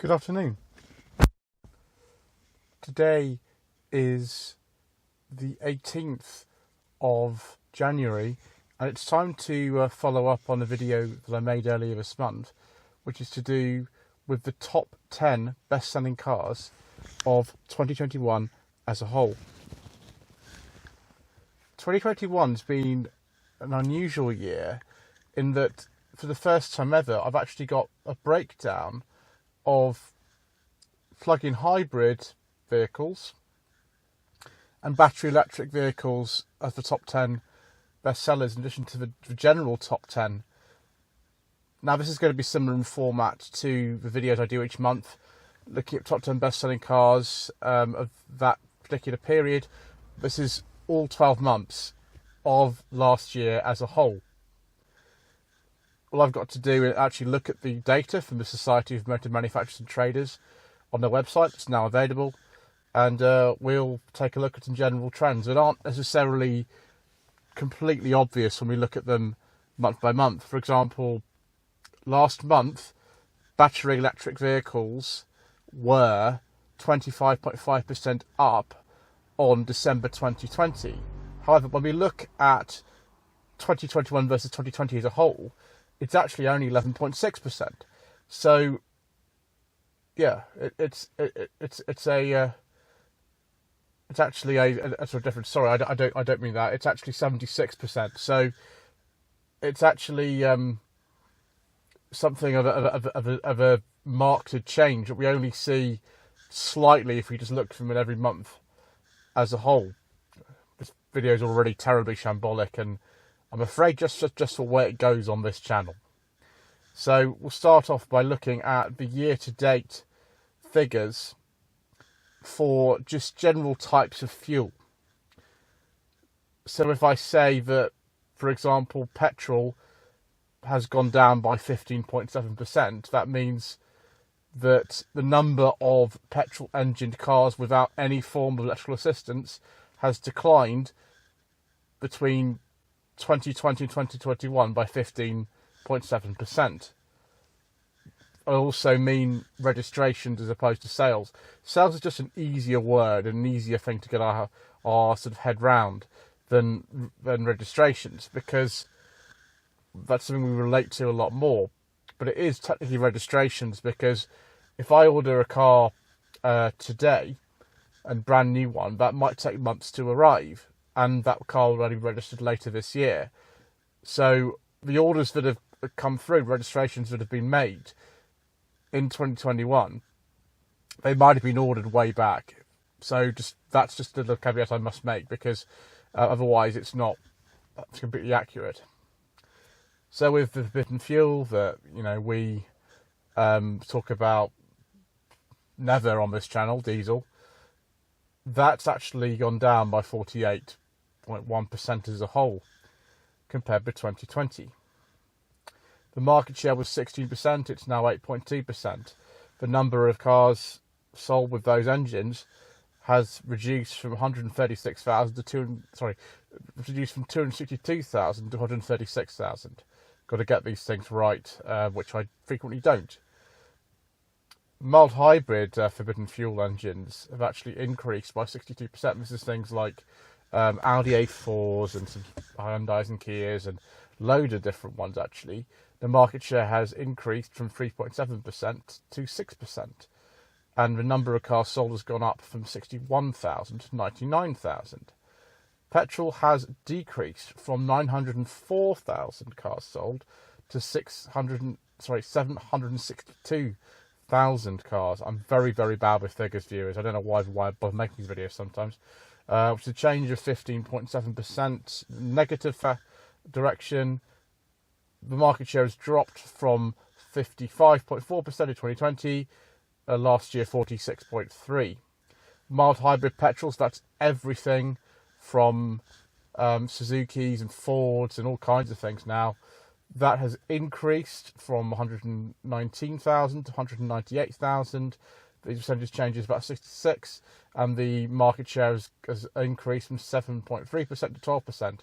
Good afternoon. Today is the 18th of January, and it's time to follow up on a video that I made earlier this month, which is to do with the top 10 best-selling cars of 2021 as a whole. 2021's been an unusual year in that for the first time ever I've actually got a breakdown of plug-in hybrid vehicles and battery electric vehicles as the top 10 bestsellers in addition to the general top 10. Now this is going to be similar in format to the videos I do each month, looking at top 10 best-selling cars of that particular period. This is all 12 months of last year as a whole. All I've got to do is actually look at the data from the Society of Motor Manufacturers and Traders on their website. It's now available, and we'll take a look at some general trends that aren't necessarily completely obvious when we look at them month by month. For example, last month, battery electric vehicles were 25.5% up on December 2020. However, when we look at 2021 versus 2020 as a whole, it's actually only 11.6%. So, yeah, it's actually a sort of difference. Sorry, I don't mean that. It's actually 76%. So, it's actually something of a marked change that we only see slightly if we just look from it every month as a whole. This video is already terribly shambolic, and I'm afraid just for where it goes on this channel. So we'll start off by looking at the year-to-date figures for just general types of fuel. So if I say that, for example, petrol has gone down by 15.7%, that means that the number of petrol-engined cars without any form of electrical assistance has declined between 2020 and 2021 by 15.7%. I also mean registrations as opposed to sales. Sales is just an easier word, an easier thing to get our sort of head round than registrations, because that's something we relate to a lot more. But it is technically registrations, because if I order a car today, a brand new one, that might take months to arrive, and that car will only be registered later this year. So the orders that have come through, registrations that have been made in 2021, they might have been ordered way back. So that's just a little caveat I must make, because otherwise it's not completely accurate. So with the bit and fuel that we talk about never on this channel, diesel, that's actually gone down by 48.1% as a whole compared with 2020. The market share was 16%, it's now 8.2%. The number of cars sold with those engines has reduced from 136,000 to reduced from 262,000 to 136,000. Got to get these things right, which I frequently don't. Mild hybrid forbidden fuel engines have actually increased by 62%. This is things like Audi A4s and some Hyundais and Kias and load of different ones actually. The market share has increased from 3.7% to 6%. And the number of cars sold has gone up from 61,000 to 99,000. Petrol has decreased from 904,000 cars sold to 762,000 cars. I'm very, very bad with figures, viewers. I don't know why I bother making these videos sometimes. Which is a change of 15.7%. Negative direction. The market share has dropped from 55.4% in 2020. Last year, 46.3%. Mild hybrid petrols, that's everything from Suzuki's and Fords and all kinds of things now. That has increased from 119,000 to 198,000. The percentage change is about 66, and the market share has increased from 7.3% to 12%.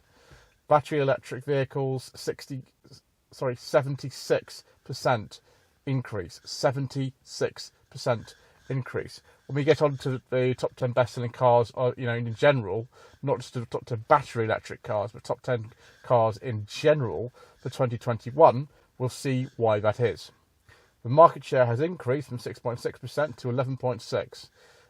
Battery electric vehicles, 76% increase, 76% increase. When we get on to the top 10 best-selling cars, in general, not just the top 10 battery electric cars, but top 10 cars in general for 2021, we'll see why that is. The market share has increased from 6.6% to 11.6%.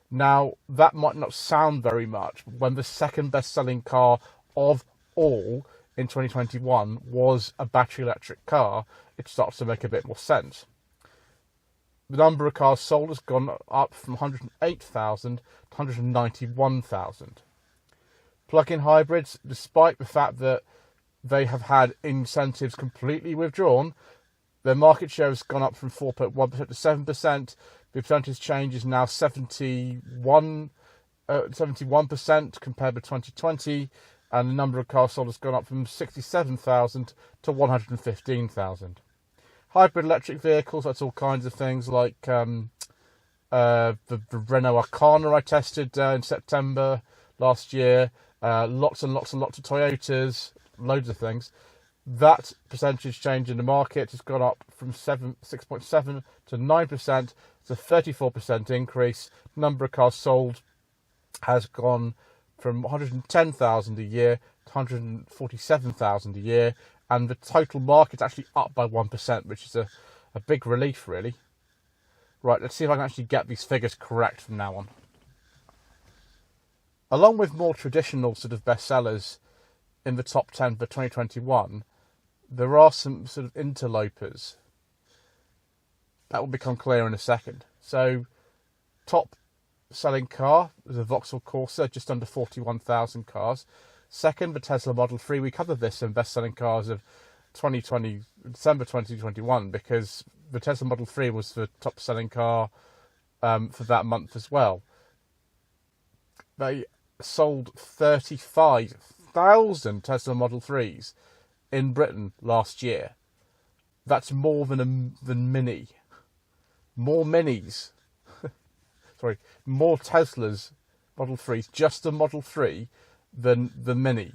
Now, that might not sound very much, but when the second best-selling car of all in 2021 was a battery electric car, it starts to make a bit more sense. The number of cars sold has gone up from 108,000 to 191,000. Plug-in hybrids, despite the fact that they have had incentives completely withdrawn, their market share has gone up from 4.1% to 7%. The percentage change is now 71% compared with 2020, and the number of cars sold has gone up from 67,000 to 115,000. Hybrid electric vehicles, that's all kinds of things like the Renault Arcana I tested in September last year, lots and lots of Toyotas, loads of things. That percentage change in the market has gone up from 6.7% to 9%. It's a 34% increase. Number of cars sold has gone from 110,000 a year to 147,000 a year. And the total market's actually up by 1%, which is a big relief, really. Right, let's see if I can actually get these figures correct from now on. Along with more traditional sort of bestsellers in the top 10 for 2021, there are some sort of interlopers. That will become clear in a second. So, top selling car is a Vauxhall Corsa, just under 41,000 cars. Second, the Tesla Model 3. We covered this in best-selling cars of December 2021, because the Tesla Model 3 was the top-selling car for that month as well. They sold 35,000 Tesla Model 3s in Britain last year. That's more than Mini. More Minis. Sorry, more Teslas Model 3s, just the Model 3, than the Mini.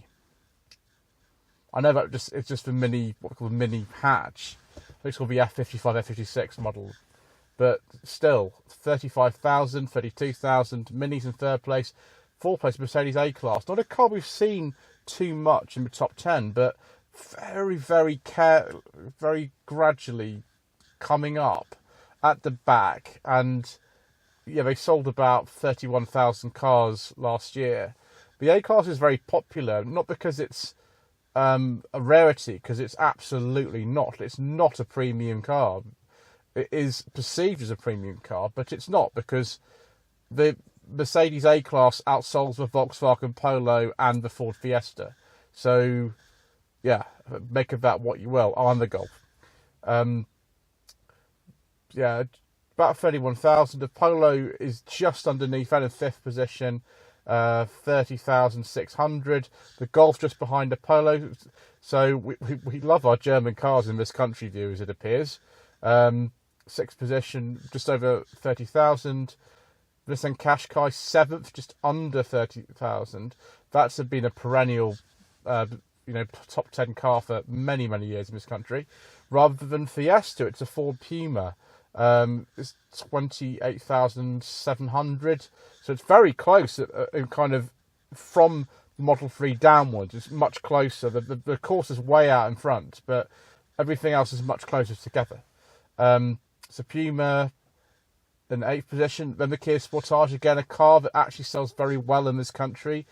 I know that it's just the Mini, what we call the Mini hatch. I think it's called the F55, F56 model. But still, 35,000, 32,000, Minis in third place. Fourth place, Mercedes A-Class. Not a car we've seen too much in the top 10, but very, very gradually coming up at the back. And yeah, they sold about 31,000 cars last year. The A-Class is very popular, not because it's a rarity, because it's absolutely not. It's not a premium car. It is perceived as a premium car, but it's not, because the Mercedes A-Class outsells the Volkswagen Polo and the Ford Fiesta. So, yeah, make of that what you will. Oh, and the Golf. Yeah, about 31,000. The Polo is just underneath and in fifth position. 30,600. The Golf just behind the Polo. So we love our German cars in this country, viewers, it appears. Sixth position, just over 30,000. Nissan Qashqai, seventh, just under 30,000. That's been a perennial, top 10 car for many, many years in this country. Rather than Fiesta, it's a Ford Puma. It's 28,700. So it's very close, kind of from Model 3 downwards. It's much closer. The Corsa is way out in front, but everything else is much closer together. So Puma in 8th position. Then the Kia Sportage, again, a car that actually sells very well in this country.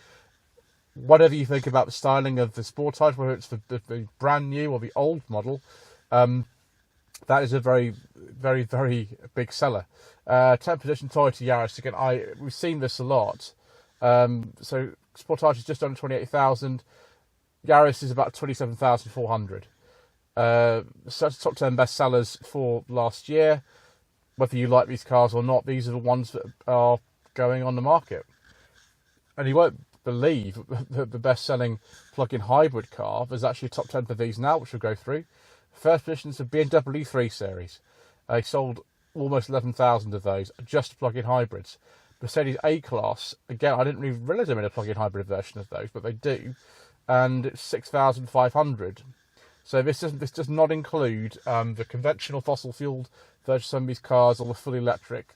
Whatever you think about the styling of the Sportage, whether it's the brand new or the old model, that is a very, very, very big seller. 10th position, Toyota Yaris. Again, we've seen this a lot. So Sportage is just under 28,000. Yaris is about 27,400. So that's top 10 best sellers for last year. Whether you like these cars or not, these are the ones that are going on the market. And you won't believe that the best-selling plug-in hybrid car, there's actually a top 10 for these now, which we'll go through. First position is the BMW 3 Series. They sold almost 11,000 of those, just plug-in hybrids. Mercedes A-Class, again, I didn't really realise they made a plug-in hybrid version of those, but they do. And it's 6,500. So this does not include the conventional fossil fueled version of some of these cars or the fully electric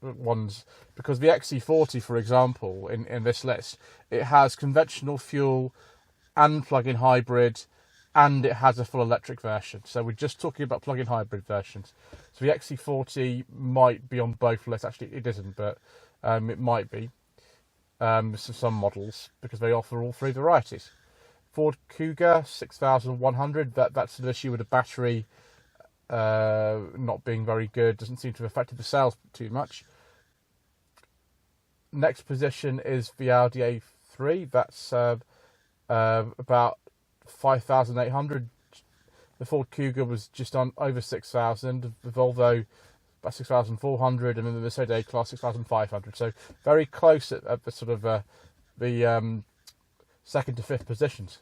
ones, because the XC40, for example, in this list, it has conventional fuel and plug-in hybrid, and it has a full electric version. So we're just talking about plug-in hybrid versions. So the XC40 might be on both lists. Actually, it isn't, but it might be some models, because they offer all three varieties. Ford Kuga 6100. That's an issue with the battery not being very good. Doesn't seem to have affected the sales too much. Next position is the Audi A3. That's about 5,800. The Ford Kuga was just on over 6,000. The Volvo about 6,400, and then the Mercedes A-Class 6,500. So very close at the sort of the second to fifth positions.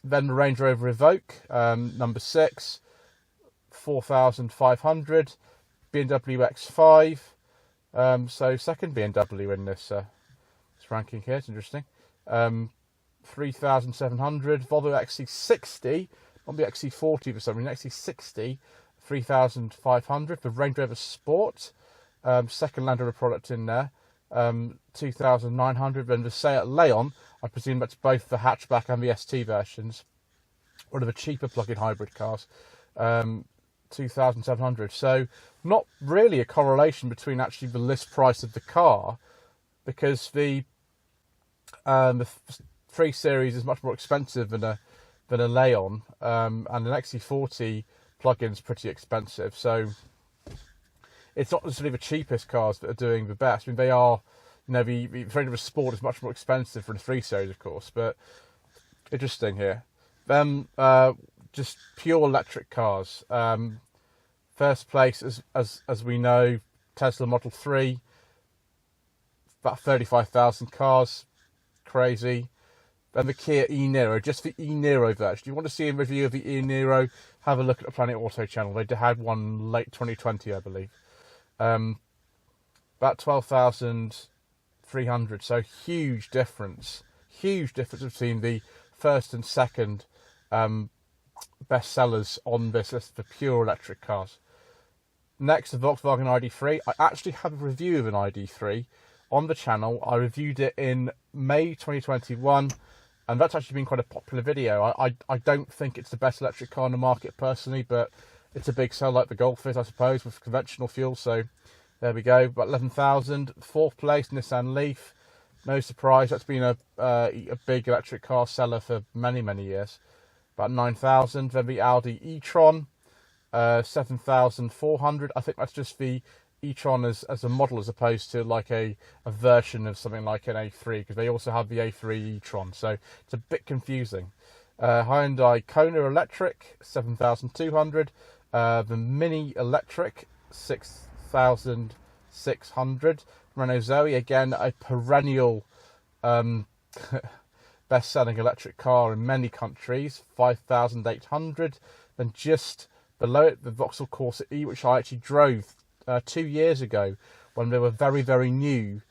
Then the Range Rover Evoque, number 6, 4,500. BMW X5. So second BMW in this ranking here. It's interesting. 3,700. Volvo XC60, not the XC40 for some reason. XC60, 3,500. The Range Rover Sport, second Land Rover product in there, 2,900. And the Seat Leon, I presume that's both the hatchback and the ST versions, one of the cheaper plug-in hybrid cars, 2,700. So not really a correlation between actually the list price of the car, because the 3 Series is much more expensive than a Leon, and an XC40 plug-in is pretty expensive. So it's not necessarily the cheapest cars that are doing the best. I mean, they are, the Range Rover Sport is much more expensive for the 3 Series, of course, but interesting here. Then just pure electric cars. First place, as we know, Tesla Model 3, about 35,000 cars, crazy. Then the Kia e-Niro, just the e-Niro version. If you want to see a review of the e-Niro, have a look at the Planet Auto channel. They had one late 2020, I believe. About 12,300. So huge difference between the first and second best sellers on this list for pure electric cars. Next, the Volkswagen Id3. I actually have a review of an Id3 on the channel. I reviewed it in May 2021, and that's actually been quite a popular video. I don't think it's the best electric car on the market personally, but it's a big sell like the Golf is, I suppose, with conventional fuel. So there we go, about 11,000. Fourth place, Nissan Leaf. No surprise, that's been a big electric car seller for many, many years. About 9,000. Then the Audi E-Tron, 7,400. I think that's just the E-Tron as a model, as opposed to like a version of something like an A3, because they also have the A3 E-Tron, so it's a bit confusing. Hyundai Kona Electric, 7,200. The Mini Electric, 6,600. Renault Zoe, again a perennial best-selling electric car in many countries, 5,800. Then just below it, the Vauxhall Corsa E, which I actually drove 2 years ago when they were very, very new,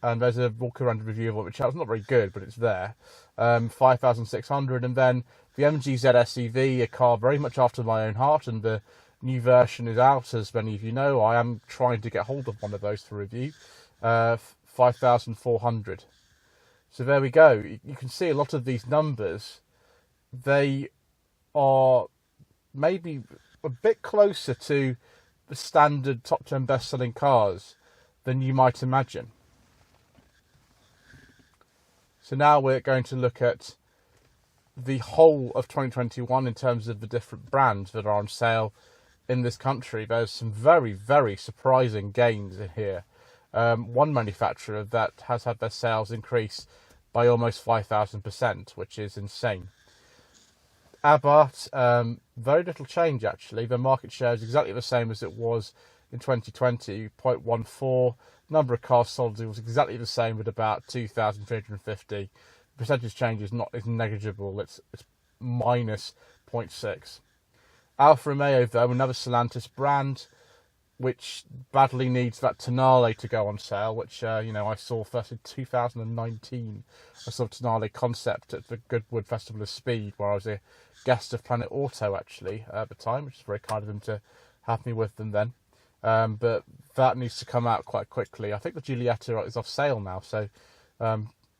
and there's a walk around review of it, which is not very good, but it's there. 5,600. And then the MG ZSEV, a car very much after my own heart, and the new version is out, as many of you know. I am trying to get hold of one of those for review. 5,400. So there we go. You can see a lot of these numbers, they are maybe a bit closer to the standard top 10 best-selling cars than you might imagine. So now we're going to look at the whole of 2021 in terms of the different brands that are on sale in this country. There's some very, very surprising gains in here. One manufacturer that has had their sales increase by almost 5,000%, which is insane. Abarth, very little change actually. Their market share is exactly the same as it was in 2020, 0.14. Number of cars sold was exactly the same at about 2,350. Percentage change is negligible. It's minus 0.6. Alfa Romeo, though, another Stellantis brand, which badly needs that Tonale to go on sale, which I saw first in 2019. I saw Tonale concept at the Goodwood Festival of Speed, where I was a guest of Planet Auto actually at the time, which is very kind of them to have me with them then. But that needs to come out quite quickly. I think the Giulietta is off sale now, so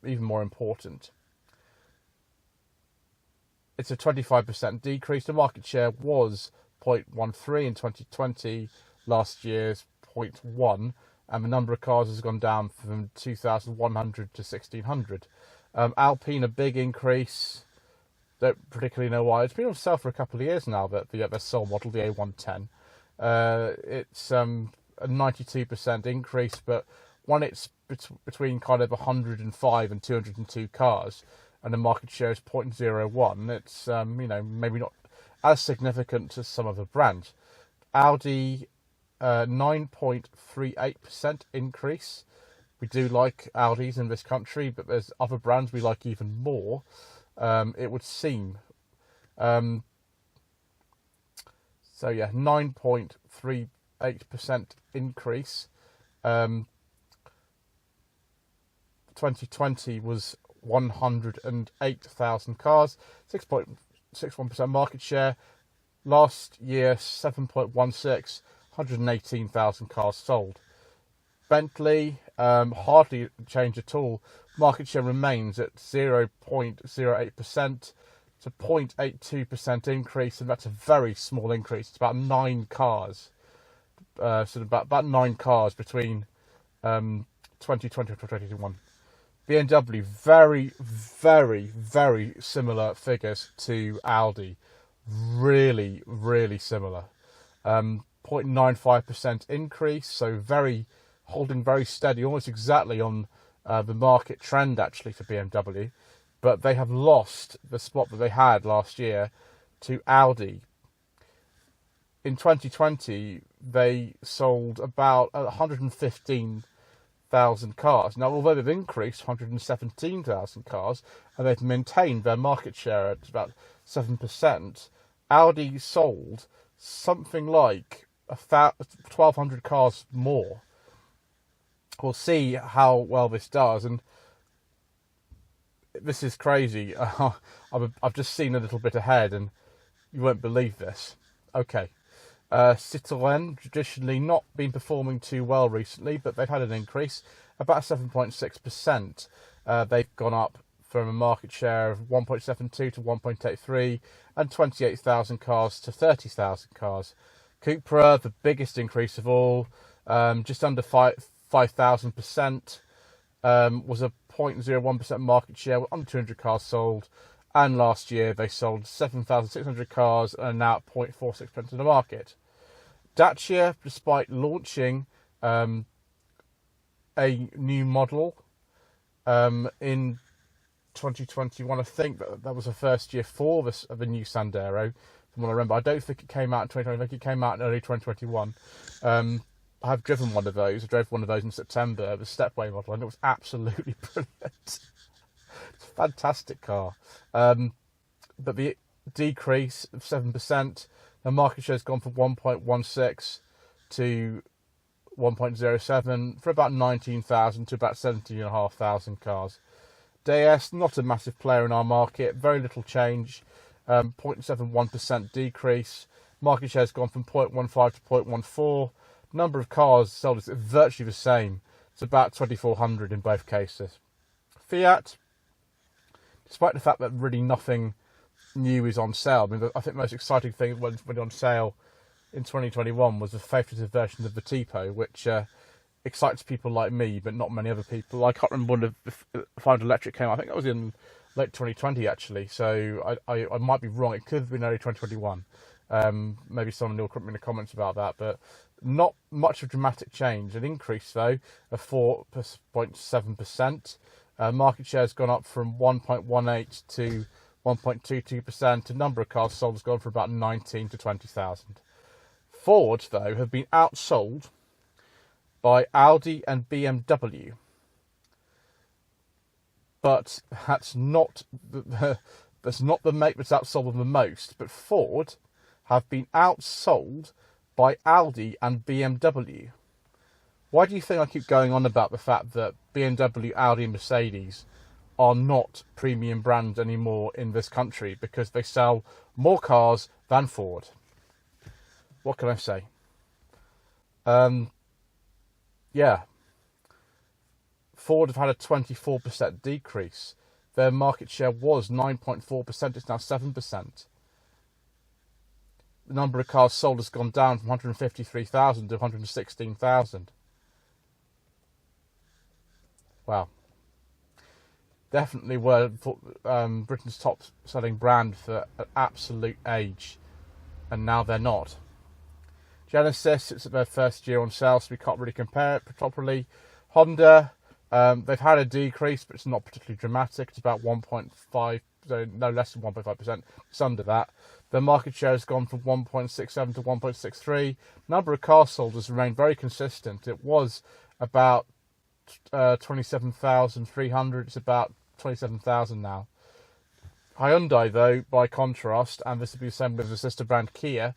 even more important. It's a 25% decrease. The market share was 0.13 in 2020. Last year's 0.1, and the number of cars has gone down from 2,100 to 1,600. Alpine, a big increase. Don't particularly know why. It's been on sale for a couple of years now, but their sole model, the A110. It's a 92% increase, but when it's between kind of 105 and 202 cars, and the market share is 0.01, it's maybe not as significant as some other brands. Audi, 9.38% increase. We do like Audis in this country, but there's other brands we like even more, it would seem. So yeah, 9.38% increase. 2020 was 108,000 cars, 6.61% market share. Last year, 7.16, 118,000 cars sold. Bentley, hardly changed at all. Market share remains at 0.08%. It's a 0.82% increase, and that's a very small increase. It's about 9 cars. So about 9 cars between 2020 and 2021. BMW, very, very, very similar figures to Audi. Really, really similar. 0.95% increase, so holding very steady, almost exactly on the market trend actually for BMW. But they have lost the spot that they had last year to Audi. In 2020, they sold about 115,000 cars. Now, although they've increased 117,000 cars, and they've maintained their market share at about 7%, Audi sold something like 1,200 cars more. We'll see how well this does, and this is crazy. I've just seen a little bit ahead, and you won't believe this. Okay. Citroën, traditionally not been performing too well recently, but they've had an increase, about 7.6%. They've gone up from a market share of 1.72 to 1.83, and 28,000 cars to 30,000 cars. Cupra, the biggest increase of all, just under 5,000%, was a 0.01% market share with under 200 cars sold, and last year they sold 7,600 cars and are now at 0.46% of the market. Dacia, despite launching a new model in 2021, I think that was the first year for the new Sandero, from what I remember. I don't think it came out in 2020, I think it came out in early 2021. I have driven one of those. I drove one of those in September, the Stepway model, and it was absolutely brilliant. It's a fantastic car. But the decrease of 7%, the market share has gone from 1.16 to 1.07, for about 19,000 to about 17,500 cars. DS, not a massive player in our market, very little change, 0.71% decrease. Market share has gone from 0.15 to 0.14. Number of cars sold is virtually the same. It's about 2,400 in both cases. Fiat, despite the fact that really nothing new is on sale, I mean, I think the most exciting thing when on sale in 2021 was the faceless version of the Tipo, which excites people like me, but not many other people. I can't remember when the final electric came out. I think that was in late 2020 actually, so I might be wrong. It could have been early 2021. Maybe someone will correct me in the comments about that, but not much of a dramatic change. An increase though of 4.7%. Market share has gone up from 1.18 to 1.22%. The number of cars sold has gone from about 19 to 20,000. Ford though have been outsold by Audi and BMW, but that's not the make that's outsold them the most. But Ford have been outsold by Audi and BMW. Why do you think I keep going on about the fact that BMW, Audi and Mercedes are not premium brands anymore in this country? Because they sell more cars than Ford. What can I say? Yeah. Ford have had a 24% decrease. Their market share was 9.4%, it's now 7%. The number of cars sold has gone down from 153,000 to 116,000. Wow. Definitely were Britain's top selling brand for an absolute age, and now they're not. Genesis, it's their first year on sale, so we can't really compare it properly. Honda, they've had a decrease, but it's not particularly dramatic. It's about 1.5, so no less than 1.5%. It's under that. Their market share has gone from 1.67 to 1.63. Number of cars sold has remained very consistent. It was about 27,300. It's about 27,000 now. Hyundai, though, by contrast, and this will be the same with the sister brand Kia,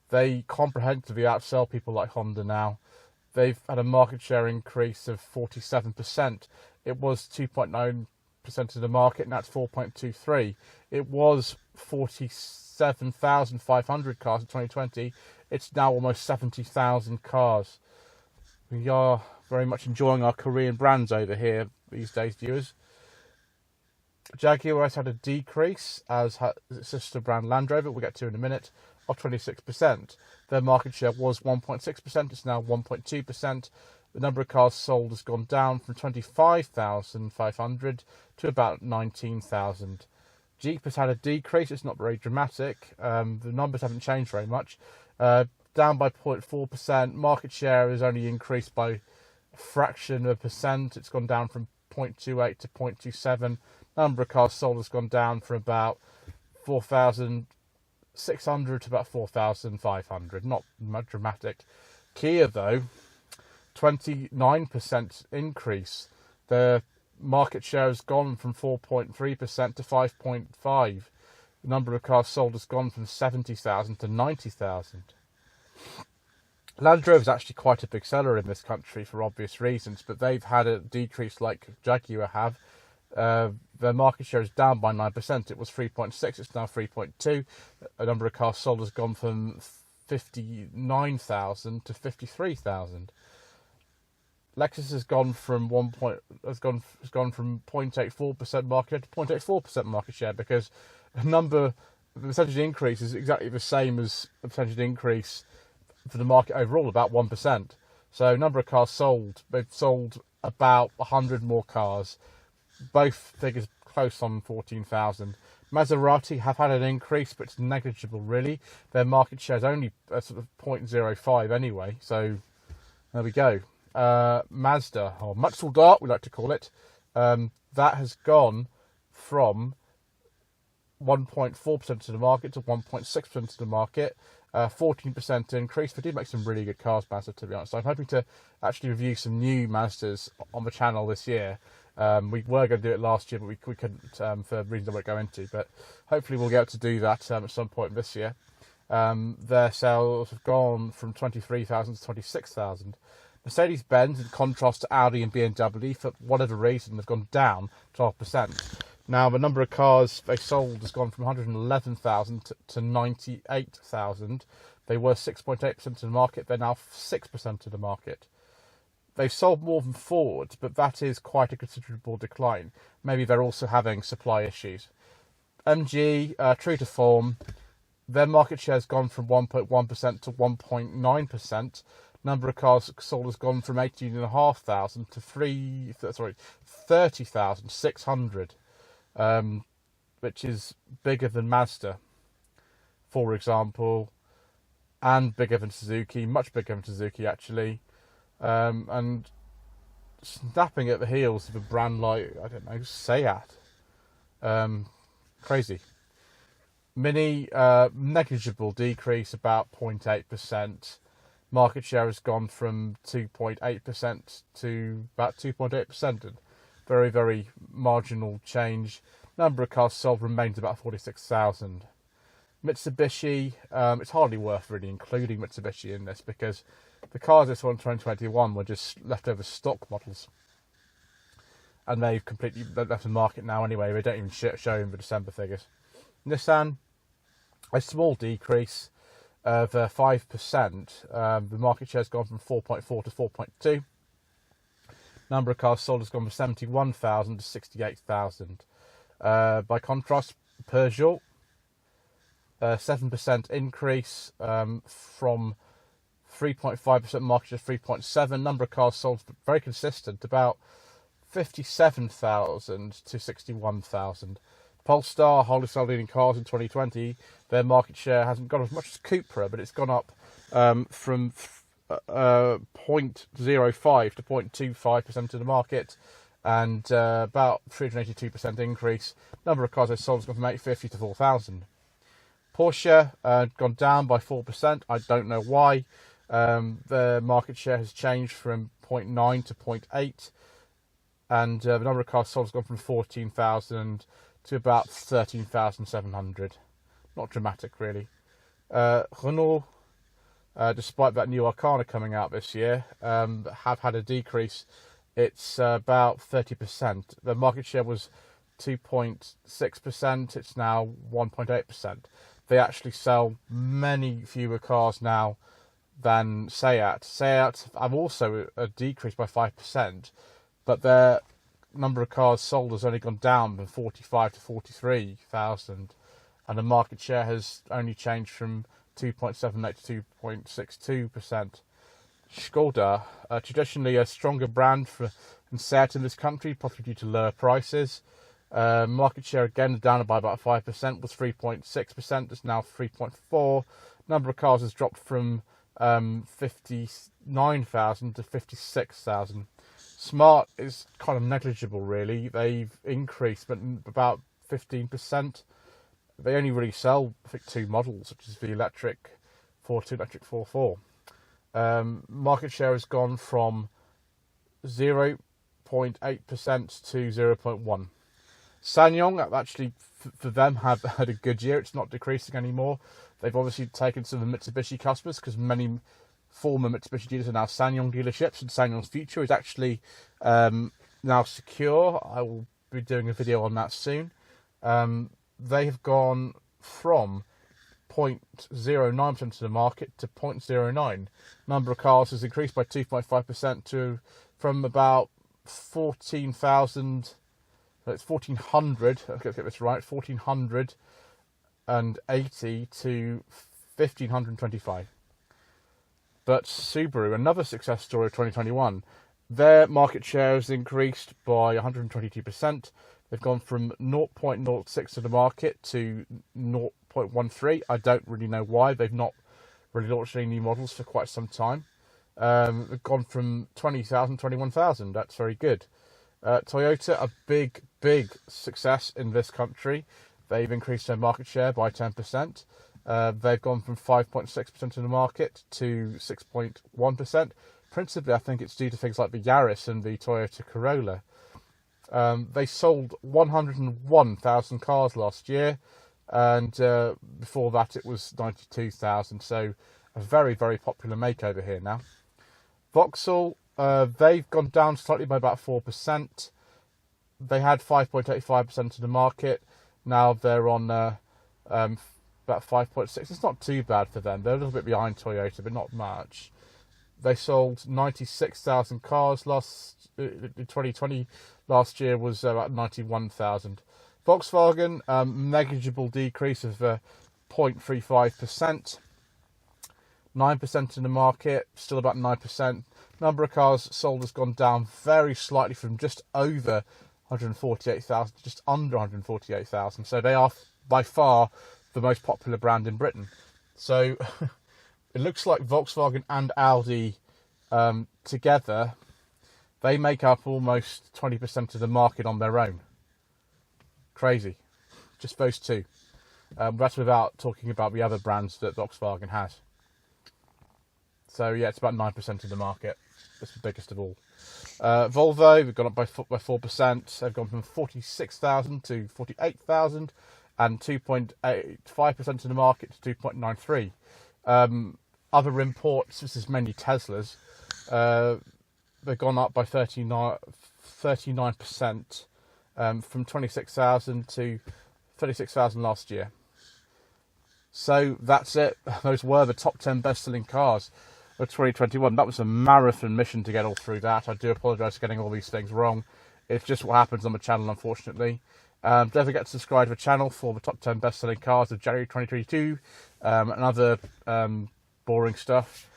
they comprehensively outsell people like Honda now. They've had a market share increase of 47%. It was 2.9% of the market, and that's 4.23. It was 47,500 cars in 2020. It's now almost 70,000 cars. We are very much enjoying our Korean brands over here these days, viewers. Jaguar has had a decrease, as its sister brand Land Rover, we'll get to in a minute, of 26%. Their market share was 1.6%, it's now 1.2%. The number of cars sold has gone down from 25,500 to about 19,000. Jeep has had a decrease, it's not very dramatic. The numbers haven't changed very much. Down by 0.4%. Market share has only increased by a fraction of a percent. It's gone down from 0.28 to 0.27. Number of cars sold has gone down from about 4,600 to about 4,500. Not much dramatic. Kia, though, 29% increase. Their market share has gone from 4.3% to 5.5%. The number of cars sold has gone from 70,000 to 90,000. Land Rover is actually quite a big seller in this country for obvious reasons, but they've had a decrease like Jaguar have. Their market share is down by 9%. It was 3.6, it's now 3.2. A number of cars sold has gone from 59,000 to 53,000. Lexus has gone from 0.84% market share to 0.84% market share, because the percentage increase is exactly the same as the percentage increase for the market overall, about 1%. So number of cars sold, they've sold about 100 more cars. Both figures close on 14,000. Maserati have had an increase, but it's negligible really. Their market share is only sort of 0.05 anyway, so there we go. Mazda, or Mazda, we like to call it, that has gone from 1.4% of the market to 1.6% of the market. 14% increase. They do make some really good cars, Mazda, to be honest. So I'm hoping to actually review some new Mazdas on the channel this year. We were going to do it last year, but we couldn't for reasons I won't go into. But hopefully we'll get able to do that at some point this year. Their sales have gone from 23,000 to 26,000. Mercedes-Benz, in contrast to Audi and BMW, for whatever reason, have gone down 12%. Now, the number of cars they sold has gone from 111,000 to 98,000. They were 6.8% of the market. They're now 6% of the market. They've sold more than Ford, but that is quite a considerable decline. Maybe they're also having supply issues. MG, true to form, their market share has gone from 1.1% to 1.9%. Number of cars sold has gone from 18,500 to 30,600. Which is bigger than Mazda, for example, and bigger than Suzuki, much bigger than Suzuki actually, and snapping at the heels of a brand like, I don't know, Seat. Crazy. Mini, negligible decrease, about 0.8%. Market share has gone from 2.8% to about 2.8%. Very, very marginal change. Number of cars sold remains about 46,000. Mitsubishi, it's hardly worth really including Mitsubishi in this because the cars they saw in 2021 were just leftover stock models. And they've completely left the market now anyway. They don't even show in the December figures. Nissan, a small decrease of 5%. The market share has gone from 4.4 to 4.2. Number of cars sold has gone from 71,000 to 68,000. By contrast, Peugeot, 7% increase from 3.5% market share to 3.7. Number of cars sold very consistent, about 57,000 to 61,000. Polestar, wholesale leading cars in 2020, their market share hasn't gone as much as Cupra, but it's gone up from 0.05 to 0.25% of the market, and about 382% increase. Number of cars they sold has gone from 850 to 4,000. Porsche gone down by 4%. I don't know why. Their market share has changed from 0.9 to 0.8, and the number of cars sold has gone from 14,000 to about 13,700. Not dramatic, really. Renault, despite that new Arcana coming out this year, have had a decrease. It's about 30%. The market share was 2.6%. It's now 1.8%. They actually sell many fewer cars now than Seat. Seat have also a decrease by 5%, but their number of cars sold has only gone down from 45 to 43,000, and the market share has only changed from 2.78 to 2.62%. Skoda, traditionally a stronger brand than Seat in this country, possibly due to lower prices. Market share again down by about 5%, was 3.6%, it's now 3.4%. Number of cars has dropped from 59,000 to 56,000. Smart is kind of negligible, really. They've increased, but about 15%. They only really sell, I think, 2 models, which is the electric 4.2, electric 4.4. Market share has gone from 0.8% to 0.1%. SsangYong, actually, for them, have had a good year. It's not decreasing anymore. They've obviously taken some of the Mitsubishi customers because many former Mitsubishi dealers are now SsangYong dealerships, and SsangYong's future is actually now secure. I will be doing a video on that soon. They have gone from 0.09% of the market to 0.09. Number of cars has increased by 2.5% to from about 14,000. It's 1,400. Let's get this right. 1,480 to 1,525. But Subaru, another success story of 2021, their market share has increased by 122%. They've gone from 0.06 of the market to 0.13. I don't really know why. They've not really launched any new models for quite some time. They've gone from 20,000 to 21,000. That's very good. Toyota, a big success in this country. They've increased their market share by 10%. They've gone from 5.6% of the market to 6.1%. Principally, I think it's due to things like the Yaris and the Toyota Corolla. They sold 101,000 cars last year, and before that it was 92,000. So a very popular make over here now. Vauxhall, they've gone down slightly by about 4%. They had 5.85% of the market. Now they're on about 5.6. It's not too bad for them. They're a little bit behind Toyota, but not much. They sold 96,000 cars in 2020. Last year was about 91,000. Volkswagen, negligible decrease of 0.35%. 9% in the market, still about 9%. Number of cars sold has gone down very slightly from just over 148,000 to just under 148,000. So they are by far the most popular brand in Britain. So it looks like Volkswagen and Audi together, they make up almost 20% of the market on their own. Crazy. Just those two. That's without talking about the other brands that Volkswagen has. So yeah, it's about 9% of the market. It's the biggest of all. Volvo, they've gone up by 4%. They've gone from 46,000 to 48,000. and 2.85% in the market to 2.93. Other imports, this is mainly Teslas, they've gone up by 39%, from 26,000 to 36,000 last year. So that's it. Those were the top 10 best-selling cars of 2021. That was a marathon mission to get all through that. I do apologise for getting all these things wrong. It's just what happens on the channel, unfortunately. Don't forget to subscribe to the channel for the top 10 best-selling cars of January 2022 and other boring stuff.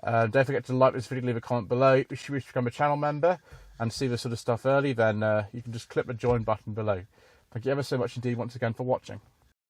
Don't forget to like this video, leave a comment below. If you wish to become a channel member and see this sort of stuff early, then you can just click the join button below. Thank you ever so much indeed once again for watching.